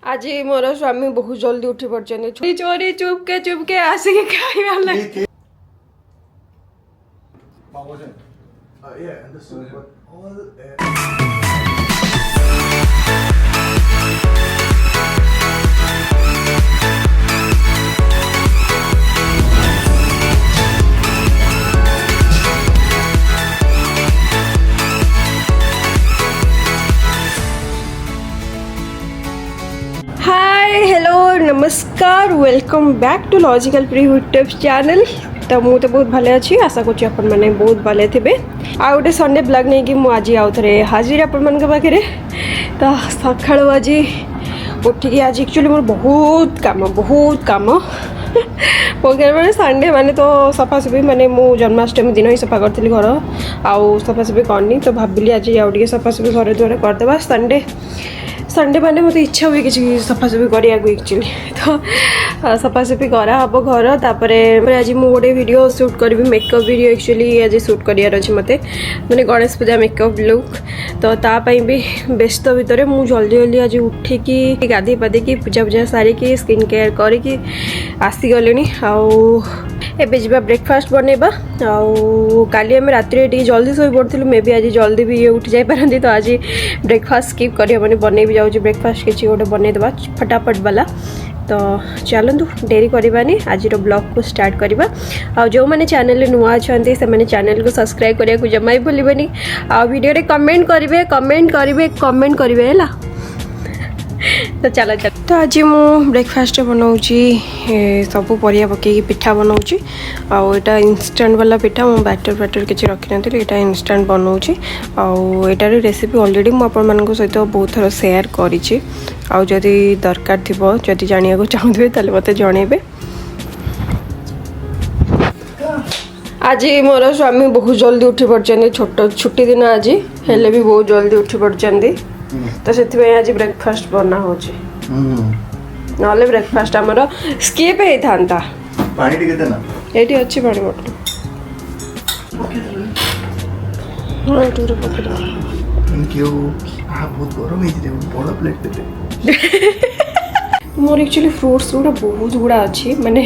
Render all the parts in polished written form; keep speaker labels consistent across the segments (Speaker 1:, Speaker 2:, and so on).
Speaker 1: आज मोर स्वामी बहुत जल्दी उठी पड़े चोरी चोरी चुपके चुपके आसिक खाइबा लगे हेलो नमस्कार welcome back to logical Priyu YouTube channel. तो मुझे तो बहुत भले अच्छी आशा करूँ अपन मैंने बहुत भले थे आ गोटे संडे ब्लॉग नहीं कि मुझे आउ थे हाजिर अपन मान पाखे। तो सका आज उठिकी आज एक्चुअली मोर बहुत काम मैंने संडे माने तो सफासफी माने मु जन्माष्टमी दिन ही सफा करी घर आउ सफासफी करनी। तो भाविली आज आउ टे सफासफी घर द्वारा करदे संडे माने मत इच्छा हुए कि सफासफी करा एक्चुअली। तो सफासफी करा हम घर तापर आज मुझे गोटे वीडियो शूट करी मेकअप वीडियो एक्चुअली आज शूट करार अच्छे मत मैंने गणेश पूजा मेकअप लुक। तो तापाई भी व्यस्त भितर मुझे जल्दी जल्दी आज उठिकी गाधे पाधे पूजा पूजा सारिकी स्किन केयर करके आसीगले एबे जा ब्रेकफास्ट बनैबा काली आम रात जल्दी शोई पड़ू मे भी आज जल्दी भी ये उठी जापारती। तो आज ब्रेकफास्ट स्किप करहबनी बन भी जाऊँ ब्रेकफास्ट किसी गोटे बनईदेवा फटाफट वाला। तो चलतु डेरी करवानी आज ब्लॉग को स्टार्ट करवा। जो मैंने चैनल नुआ अच्छा से चैनल को सब्सक्राइब करने को जमा ही भूलबनी वीडियो कमेंट करेंगे है। तो चलो चल तो आज मु ब्रेकफास्ट बनाऊँगी सब परिया पकई पिठा बनाऊँगी आटा इंस्टेंट वाला पिठा मु बैटर किसी रखी नी यहाँ इंस्टेंट बनाऊँगी आटार रेसिपी ऑलरेडी मुझे सहित बहुत थर शेयर करी आदि दरकार थी जदि जाना चाहूबे ताले मत जनइबे। आज मोर स्वामी बहुत जल्दी उठी पड़े छोट छुट्टी दिन आज हेले भी बहुत जल्दी उठी पड़े। तो से आज ब्रेकफास्ट बना हो ना ब्रेकफास्ट आमर स्किप होता ये अच्छी पानी बोतल मोर एक्चुअली फ्रुट्स गुड़ा बहुत गुड़ा अच्छी माने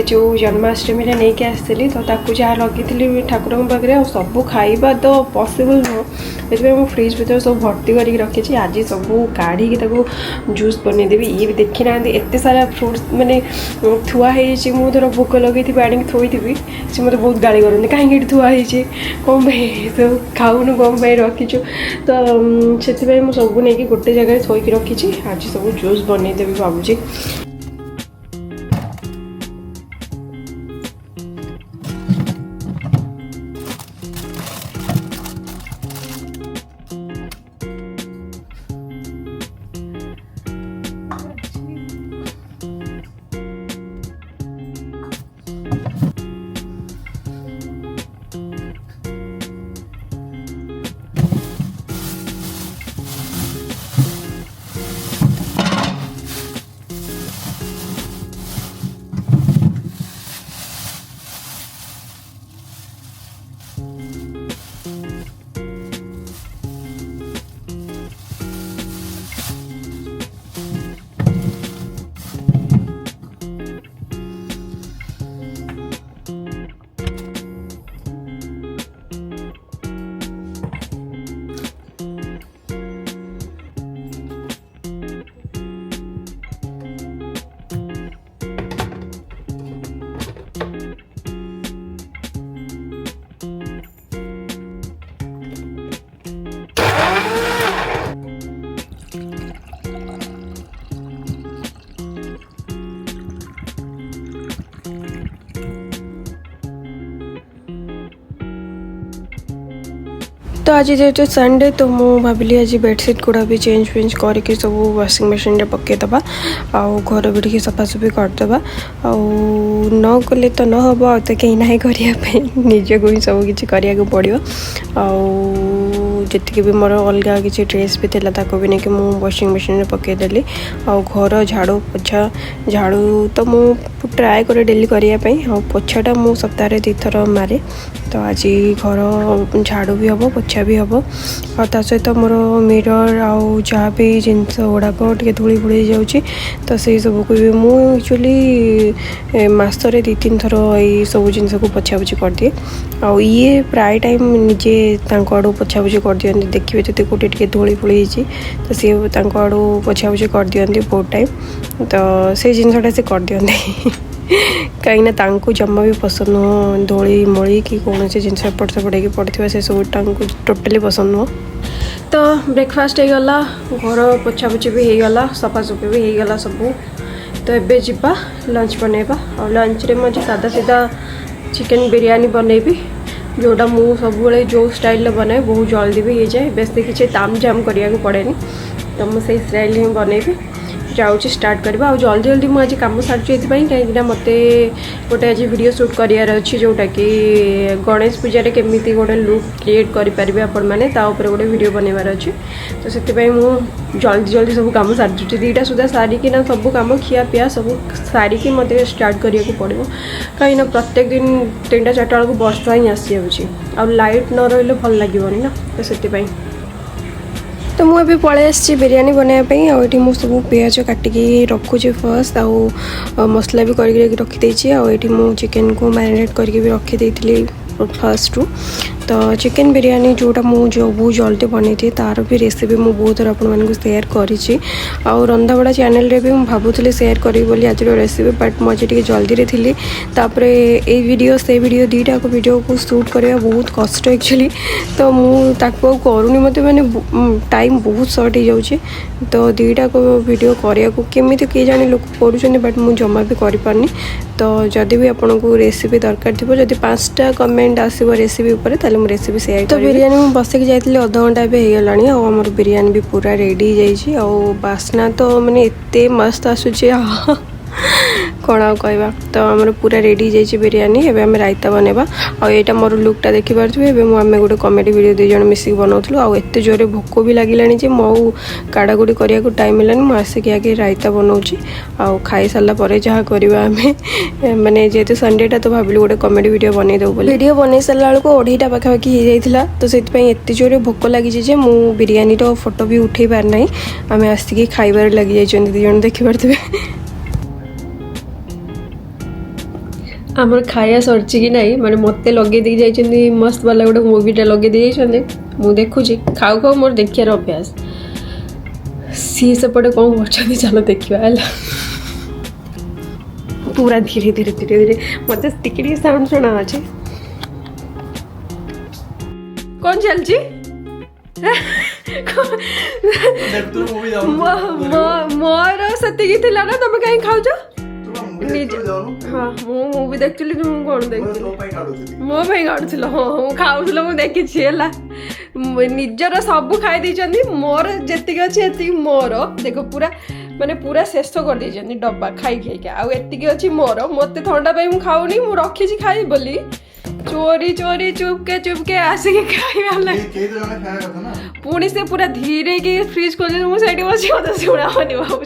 Speaker 1: जो जन्माष्टमी नहीं कि आसती तो ताकू जहाँ लगी ठाकुर पाखे सब खाइबा तो पॉसिबल नुह ये मुझे फ्रिज भर सब भर्ती करके रखी आज सब काढ़ी जूस बनईदेवी। ये भी देखी ना एत सारा फ्रुट्स माने थुआई मुझे धर भोक लगे आनी थोड़ी सी मत बहुत गाड़ी करते कहीं थुआई कौन तो खाऊनु कौन रखीचु। तो से मुझे सब नहीं गोटे जगह थोक रखी आज सब जूस बनईदेवी भावुची। तो आज जेहतु संडे तो मुझे भाविली आज बेडसीट गुड़ा भी चेंज करके सब वाशिंग मशीन रे पकईदबा घर भी टे सफासफी करदे न कले तो न हम आ तो कहीं ना करने निजक ही सब किसी कराया पड़ो जी भी मोर अलग किसी ड्रेस भी थी भी नहीं कि मुझे वाशिंग मशीन रे पकईदेली घर झाड़ू पोछा झाड़ू तो मुझे ट्राए करे डेली करने पोछाटा मुझे सप्ताह 2 थर मारे तो आज घर झाड़ू भी हम पोछा भी हम और ता सहित मोर मिरर आउ जहाँ भी जिनस गुड़ाक टे धूली फुड़ी जाऊँगी तो से सब को भी मुझे एक्चुअली मसरे 2-3 थर ये सब जिनस को पोछापोछि कर दिए आ ये प्राय टाइम निजे आड़ पोछापोछि कर दिखते देखिए जब गोटे टे धूली फुड़ी तो सी आड़ पोछापोछि कर दिखती बहुत टाइम तो से जिनसा से कर दिखते कहीं तांको जमा भी पसंद नुह धूली मोली कि कौन से जिन एपट सेपट होगी पड़ता से सब टोटाली पसंद नुह तो ब्रेकफास्ट होगला घर पोछापोछि भी होगला सफासफी भी होगला सब तो एबे जीवा लंच बनैबा और लंच रे मुझे सादा सीधा चिकन बिरयानी बनैबी जोटा मु सब जो स्टाइल बनाए बहुत जल्दी भी हो जाए बेसी किसी ताम जाम करिया को पड़ेनी तो मुझे स्टाइल ही बनैबी जाऊँगी स्टार्ट करवा और जल्दी जल्दी मुझे कम सारी कहीं मत गोटे आज वीडियो शूट करार अच्छी जोटा कि गणेश पूजा केमी गोटे लुक क्रिएट करेंगे आपण मैंने गोटे वीडियो बनवार अच्छे तो से जल्दी जल्दी सब कम सारी 2टा सुधा सारिकी ना सब कम खिया पिया सब सारिकी मत स्टार्ट करिया पड़ो कहीं प्रत्येक दिन 3टा 4टा बेलू वर्षा ही आसी जाऊँगी आ लाइट न रही भल लगे ना तो से तो मुझे पलि आसी बिरयानी बनायापी आठ मुझ सब पिज काटिकी रखुचे फर्स्ट आउ मसला भी करके रखीदे आठ मु चिकेन को मैरिनेट करके भी रखीदे फर्स्ट रु तो चिकेन बिरयानी जोटा मुझे बहुत जल्दी बनई थी तार भी रेसिपी मुझे बहुत थर आपको सेयार करी रंधाबड़ा चैनल रे भी भावुली सेयार करी बोली आज रेसिपी बट मुझे टी जल्दी थी तापर ये वीडियो से वीडियो 2टाक वीडियो को शूट करवा बहुत कष्ट एक्चुअली तो मुझे करूनी मत मैंने टाइम बहुत सर्ट हो जाऊँगी तो 2टाक वीडियो करने को केमी किए जाने लोक कर बट मुझे जमा भी करें तो जदि भी आपन को रेसिपी दरकार थी जब 5टा कमेंट आसो रेसिपी उपर ताले मु रेसिपी सेयार तो बिरयानी मु बसके जाइए अधा घंटा भी हो गलानी आमर बिरयानी भी पूरा रेडी जाइए और बास्ना तो माने एते मस्त आसुचे कौन आ कहवा तो आमर पूरा रेडी जाइए बिरयानी एवं आम रायता बनवा और यहाँ मोर लुकटा देखिपे आम गोटे कमेडी वीडियो 2 जन मिसिक बनाऊँ आउ एत जोरे भोक भी लगे मो काड़ाकुड़ी करने को टाइम मिलानी मुझे आसिक आगे रायता बनाऊँगी आउ खाई सारापर जहाँ करवा आम मैंने जेहेतु संडेटा तो भाविली गोटे कमेडी वीडियो बनई दो वीडियो बनई सारा बेलू 2:30 पाखापाखि हो जाता तो से एत जोरे भोक लगी मु बिरयानी फोटो भी उठे पारना आम आसिक खाइबार लगी जाइए 2 जन देखिपे आमर खाया सरची कि नहीं माने मत लगे दी जाइछन्ती मस्त वाला गोटे मूवीटा लगे दी जाइछन्ती मु देखुची खाऊ खाऊ मोर देखियार अभ्यास सी सेपटे कौन करछन्ती चलो देखिबा हला पूरा धीरे धीरे धीरे धीरे मत टिकड़ी साउंड सुना अछि कौन चलची मोर सती थिला ना तुम कहीं खाऊ छ हाँ मुझे देखुली तुम कौन देख मो काटुल हाँ खाऊल मुझे देखी निजर सब खाई मोर जी अच्छी मोर देख पूरा माने पूरा शेष कर दे डब्बा खाई खाई आती अच्छी मोर मत थंडा पाई मुझे खाऊनी मुझे रखी खाई बोली चोरी चोरी चुपके आसिक खाई पुणी से पूरा धीरे की फ्रिज खोल मुझे बस मत शुणावनी भाव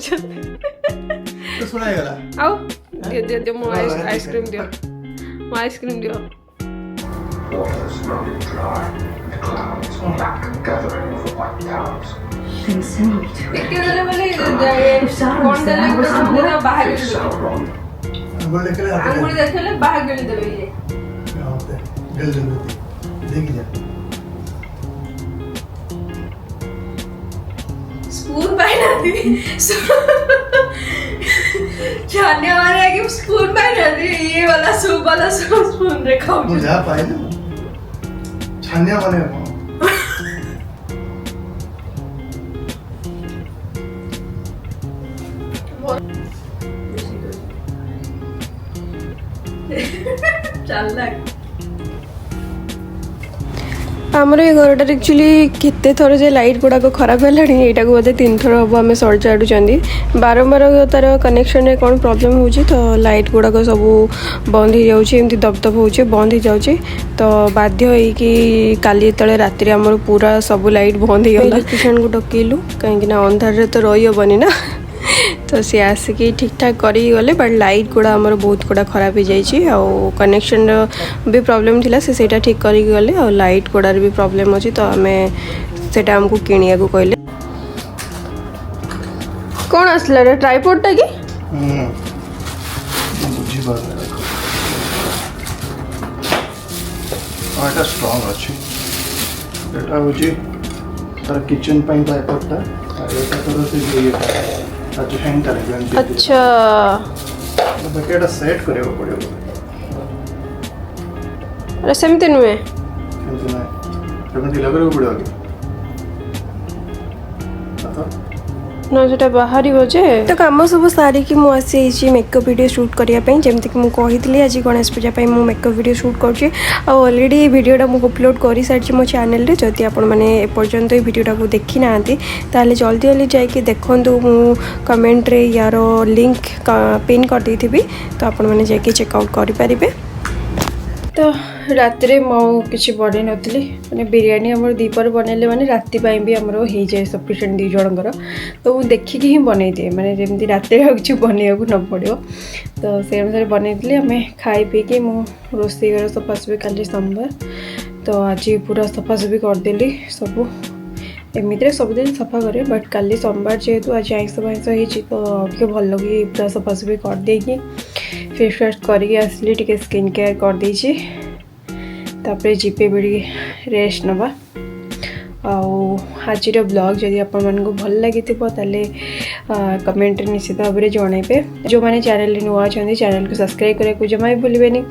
Speaker 1: आओ दियो मो आइसक्रीम दियो मो आइसक्रीम दियो स्पून छाने वाले कि स्पून ये वाला सूप स्पून रखा मुझे पाए ना छाने वाले चल लग आमर ये घरटार एक्चुअली केते थर जे लाइट गुड़ाक खराब है यहाँ बोधे 3 थर हम आम सजाड़ुं बारंबार तार कनेक्शन में कौन प्रॉब्लम हो तो लाइट गुड़ाक सब बंद हो जाती दबदब हो बंद हो जाऊँगी तो बाध्य होगी काली जो राति आमर पूरा सब लाइट बंद हो गला किसान को डकैलु कहीं अंधार तो रही हेनी ना तो सी आसिकी ठीक ठाक करी गले बट लाइट गुड़ा आमर बहुत गुड़ा खराब हो जाइए आउ कनेक्शन भी प्रॉब्लम थिला से सेटा ठीक करी गले आ लाइट गुड़ार भी प्रॉब्लम अच्छी तो आम सेटा हमको किनिया को कहले कौन आसला ट्राइपॉडटा कि
Speaker 2: এটা স্ট্রং আছে এটা হচ্ছে তার কিচেন পাই ট্রাইপডটা আর এটা তো হচ্ছে ইয়েটা আছে হ্যাংটা লাগবে
Speaker 1: अच्छा
Speaker 2: বাকি এটা সেট କରିବାକୁ ପଡ଼ିବ
Speaker 1: अरे सेमती नुहे
Speaker 2: କିନ୍ତୁ ନା ସେମିତି ଢିଲା କରିବାକୁ ପଡ଼ିବ କି
Speaker 1: ना जो बाहर जे तो कम सब सारिकी मुझे आसी मेकअप वीडियो शूट करने जमीक मुझे आज गणेश पूजा मु मेकअप वीडियो शूट कर ऑलरेडी वीडियोटा मुझे अपलोड कर सारी मो चैनल रे जदि आपण मैंने एपर्यंत ये वीडियोटा को देखी ना ताले जल्दी जल्दी जाकि देखूँ मु कमेंट रे यार लिंक पिन कर दी थी तो आपण मैंने जाकि चेकआउट करें तो रात किसी बन नी मैंने बिरयानी आम दीपर बनइले मैंने राति भी आमर हो जाए सफिशिएंट दी जनकर तो मुझे देखिकी ही बनई दिए मैंने जमी रात किसी बनवाक न पड़ो तो से अनुसार बनई आम खाई पी कि रोसे घर सफासफी कल सोमवार तो आज पूरा सफासफी करदेली सब एमती सबुदिन सफा करे बट काली सोमवार जेहेतु आज आइस भाइस हो तो भल लगे पूरा सफासफी करदे फेस वाश करके आसली टे स्किन केयर करदे तापर जीपे भी रेस्ट नवा आज ब्लॉग जदि आपण भल लगी कमेंट निश्चित भाव में जनइबे जो मैंने चैनल नुआ अच्छा चैनल को सब्सक्राइब करने को जमा भी भूलें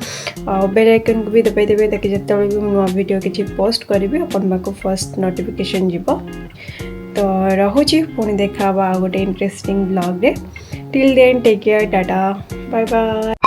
Speaker 1: बेल आइकन को भी दबाई देवे ताकि जिते भी नुआ वीडियो किसी पोस्ट करी अपन फर्स्ट नोटिफिकेशन जीव तो रहुची पुणी देखा गोटे इंटरेस्टिंग ब्लॉग रे till then take care tata bye bye.